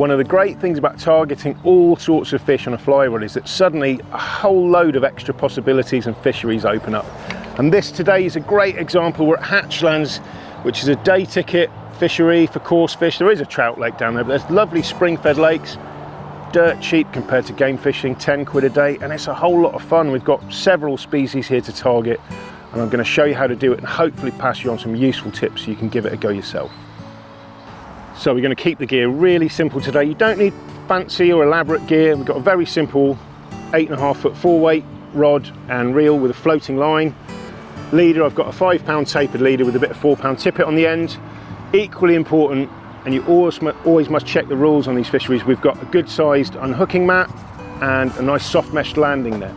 One of the great things about targeting all sorts of fish on a fly rod is that suddenly a whole load of extra possibilities and fisheries open up. And this today is a great example. We're at Hatchlands, which is a day ticket fishery for coarse fish. There is a trout lake down there, but there's lovely spring-fed lakes, dirt cheap compared to game fishing, 10 quid a day, and it's a whole lot of fun. We've got several species here to target, and I'm going to show you how to do it and hopefully pass you on some useful tips so you can give it a go yourself. So we're going to keep the gear really simple today. You don't need fancy or elaborate gear. We've got a very simple 8.5 foot 4-weight rod and reel with a floating line. Leader, I've got a 5 pound tapered leader with a bit of 4 pound tippet on the end. Equally important, and you always must check the rules on these fisheries, we've got a good sized unhooking mat and a nice soft mesh landing net.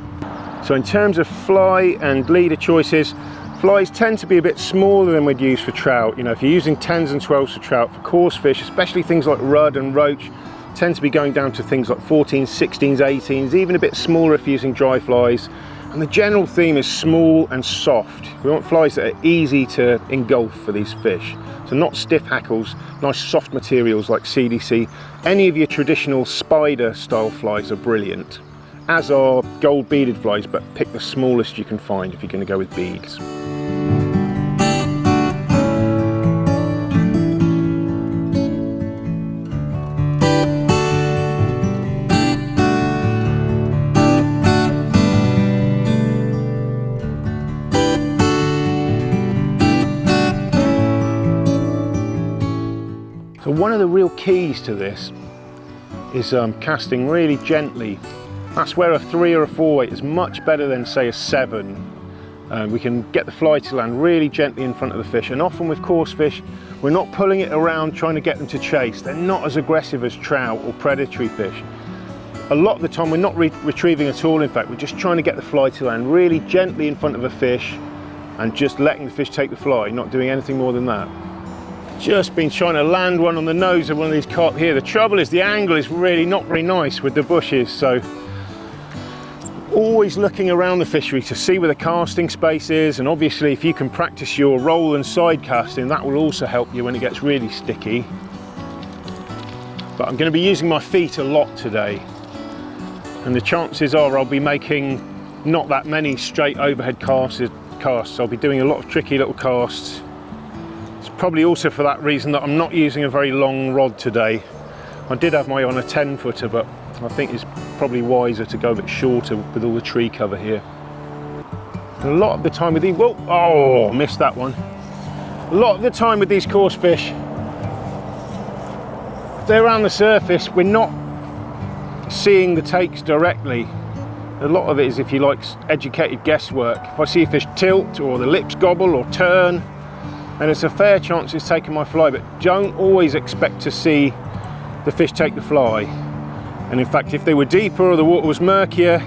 So in terms of fly and leader choices, flies tend to be a bit smaller than we'd use for trout. You know, if you're using 10s and 12s for trout, for coarse fish, especially things like rudd and roach, tend to be going down to things like 14s, 16s, 18s, even a bit smaller if you're using dry flies. And the general theme is small and soft. We want flies that are easy to engulf for these fish. So not stiff hackles, nice soft materials like CDC. Any of your traditional spider style flies are brilliant, as are gold beaded flies, but pick the smallest you can find if you're going to go with beads. So one of the real keys to this is casting really gently. That's where a 3 or a 4 weight is much better than say a 7. We can get the fly to land really gently in front of the fish, and often with coarse fish we're not pulling it around trying to get them to chase. They're not as aggressive as trout or predatory fish. A lot of the time we're not retrieving at all. In fact, we're just trying to get the fly to land really gently in front of a fish and just letting the fish take the fly, not doing anything more than that. Just been trying to land one on the nose of one of these carp here. The trouble is the angle is really not very nice with the bushes, so always looking around the fishery to see where the casting space is, and obviously if you can practice your roll and side casting, that will also help you when it gets really sticky. But I'm going to be using my feet a lot today, and the chances are I'll be making not that many straight overhead casts. I'll be doing a lot of tricky little casts. Probably also for that reason that I'm not using a very long rod today. I did have my on a 10 footer, but I think it's probably wiser to go a bit shorter with all the tree cover here. And a lot of the time with these, whoa, oh, missed that one. A lot of the time with these coarse fish, if they're around the surface, we're not seeing the takes directly. A lot of it is, if you like, educated guesswork. If I see a fish tilt or the lips gobble or turn, and it's a fair chance it's taking my fly, but don't always expect to see the fish take the fly. And in fact, if they were deeper or the water was murkier,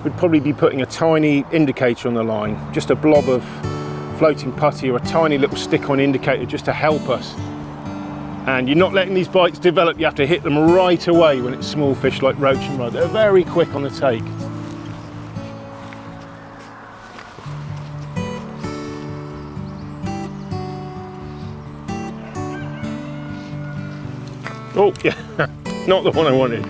we'd probably be putting a tiny indicator on the line, just a blob of floating putty or a tiny little stick-on indicator just to help us. And you're not letting these bites develop, you have to hit them right away when it's small fish like roach and rudd. They're very quick on the take. Oh, yeah, not the one I wanted.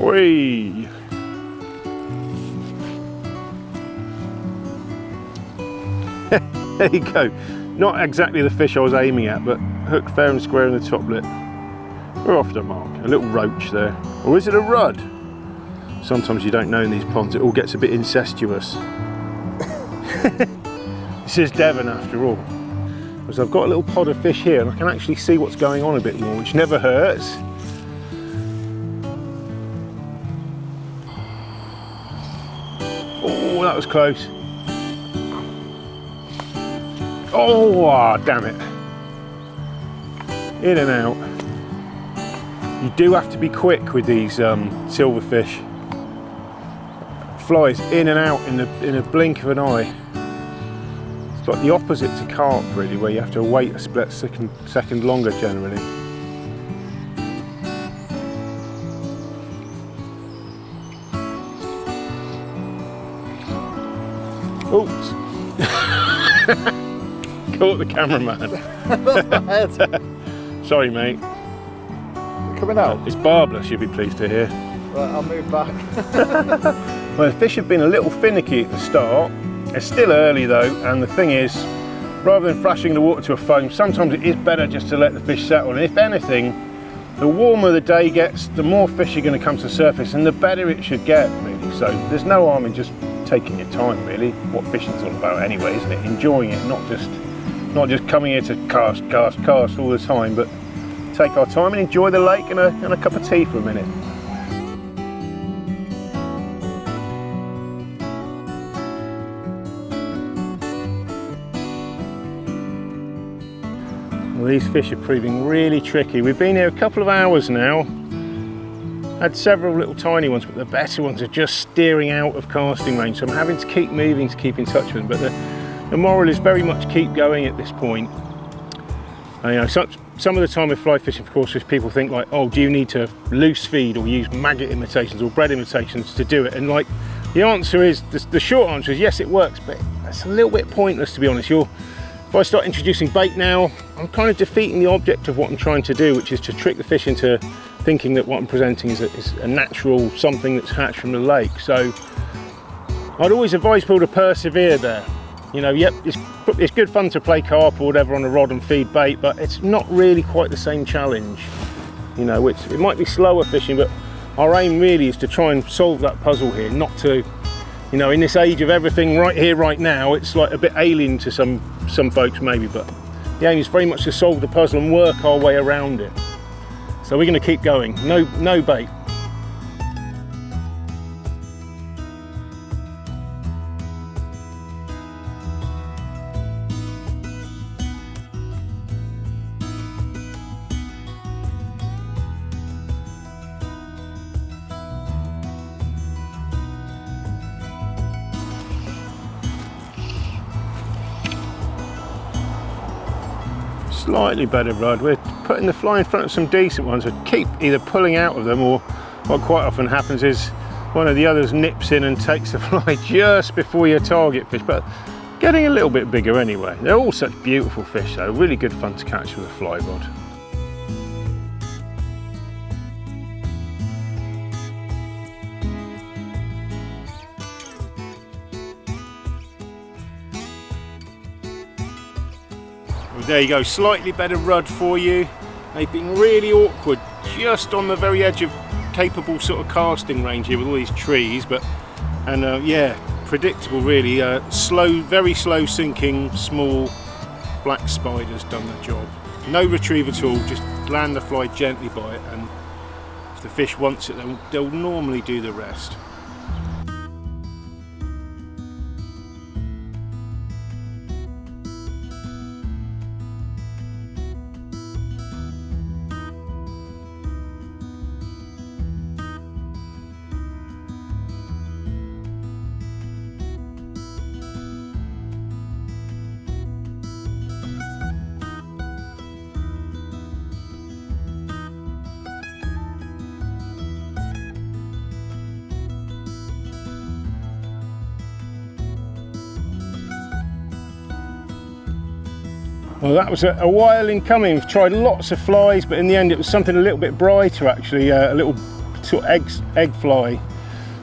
Whee! There you go. Not exactly the fish I was aiming at, but hooked fair and square in the top lip. We're off the mark. A little roach there. Or is it a rudd? Sometimes you don't know in these ponds, it all gets a bit incestuous. This is Devon after all. So I've got a little pod of fish here and I can actually see what's going on a bit more, which never hurts. Oh, that was close. Oh, damn it. In and out. You do have to be quick with these silverfish. Flies in and out in a blink of an eye. It's like the opposite to carp really, where you have to wait a split second longer generally. Oops. Caught the cameraman. Sorry, mate. Coming out? It's barbless, you'll be pleased to hear. Right, I'll move back. Well, the fish have been a little finicky at the start. It's still early though, and the thing is, rather than thrashing the water to a foam, sometimes it is better just to let the fish settle. And if anything, the warmer the day gets, the more fish are going to come to the surface, and the better it should get, really. So there's no harm in just taking your time, really. What fishing's all about anyway, isn't it? Enjoying it, not just coming here to cast all the time, but take our time and enjoy the lake and a cup of tea for a minute. Well, these fish are proving really tricky. We've been here a couple of hours now. Had several little tiny ones, but the better ones are just steering out of casting range. So I'm having to keep moving to keep in touch with them. But the moral is very much keep going at this point. You know, some of the time with fly fishing, of course, if people think like, oh, do you need to loose feed or use maggot imitations or bread imitations to do it? And like, the answer is, the short answer is yes, it works, but it's a little bit pointless, to be honest. If I start introducing bait now, I'm kind of defeating the object of what I'm trying to do, which is to trick the fish into thinking that what I'm presenting is a natural something that's hatched from the lake. So I'd always advise people to persevere there. You know, yep, it's good fun to play carp or whatever on a rod and feed bait, but it's not really quite the same challenge. You know, it might be slower fishing, but our aim really is to try and solve that puzzle here, not to, you know, in this age of everything right here, right now, it's like a bit alien to some folks maybe, but the aim is very much to solve the puzzle and work our way around it. So we're going to keep going. No bait. Slightly better rod. We're putting the fly in front of some decent ones. We keep either pulling out of them, or what quite often happens is one of the others nips in and takes the fly just before your target fish, but getting a little bit bigger anyway. They're all such beautiful fish though, really good fun to catch with a fly rod. There you go, slightly better rud for you. They've been really awkward, just on the very edge of capable sort of casting range here with all these trees, yeah, predictable really. Slow, very slow sinking, small black spiders done the job. No retrieve at all, just land the fly gently by it, and if the fish wants it, they'll normally do the rest. Well, that was a while in coming. We've tried lots of flies, but in the end it was something a little bit brighter actually, a little sort of egg fly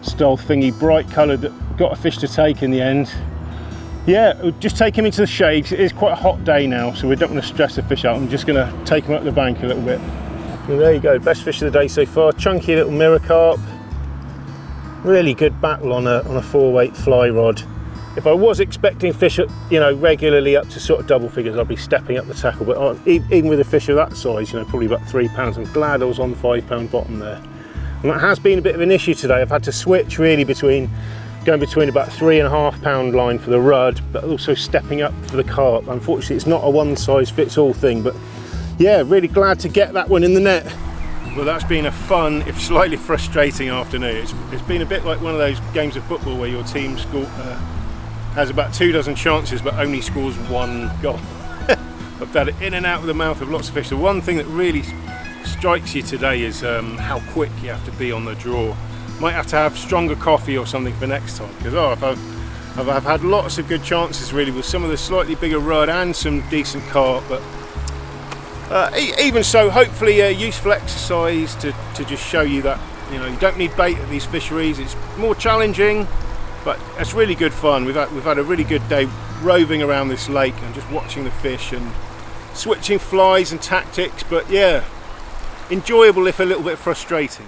style thingy, bright coloured, that got a fish to take in the end. Yeah, we'll just take him into the shade. It is quite a hot day now, so we don't want to stress the fish out. I'm just going to take him up the bank a little bit. Well, there you go, best fish of the day so far. Chunky little mirror carp. Really good battle on a 4-weight fly rod. If I was expecting fish, you know, regularly up to sort of double figures, I'd be stepping up the tackle. But even with a fish of that size, you know, probably about 3 pounds, I'm glad I was on the 5 pound bottom there. And that has been a bit of an issue today. I've had to switch really going between about 3.5 pound line for the rudd, but also stepping up for the carp. Unfortunately, it's not a one size fits all thing, but yeah, really glad to get that one in the net. Well, that's been a fun, if slightly frustrating afternoon. It's been a bit like one of those games of football where your team has about 24 chances but only scores 1 goal. I've had it in and out of the mouth of lots of fish. The one thing that really strikes you today is how quick you have to be on the draw. Might have to have stronger coffee or something for next time, because I've had lots of good chances really with some of the slightly bigger rudd and some decent carp, but Even so, hopefully a useful exercise to just show you that, you know, you don't need bait at these fisheries. It's more challenging, but it's really good fun. We've had a really good day roving around this lake and just watching the fish and switching flies and tactics, but yeah, enjoyable if a little bit frustrating.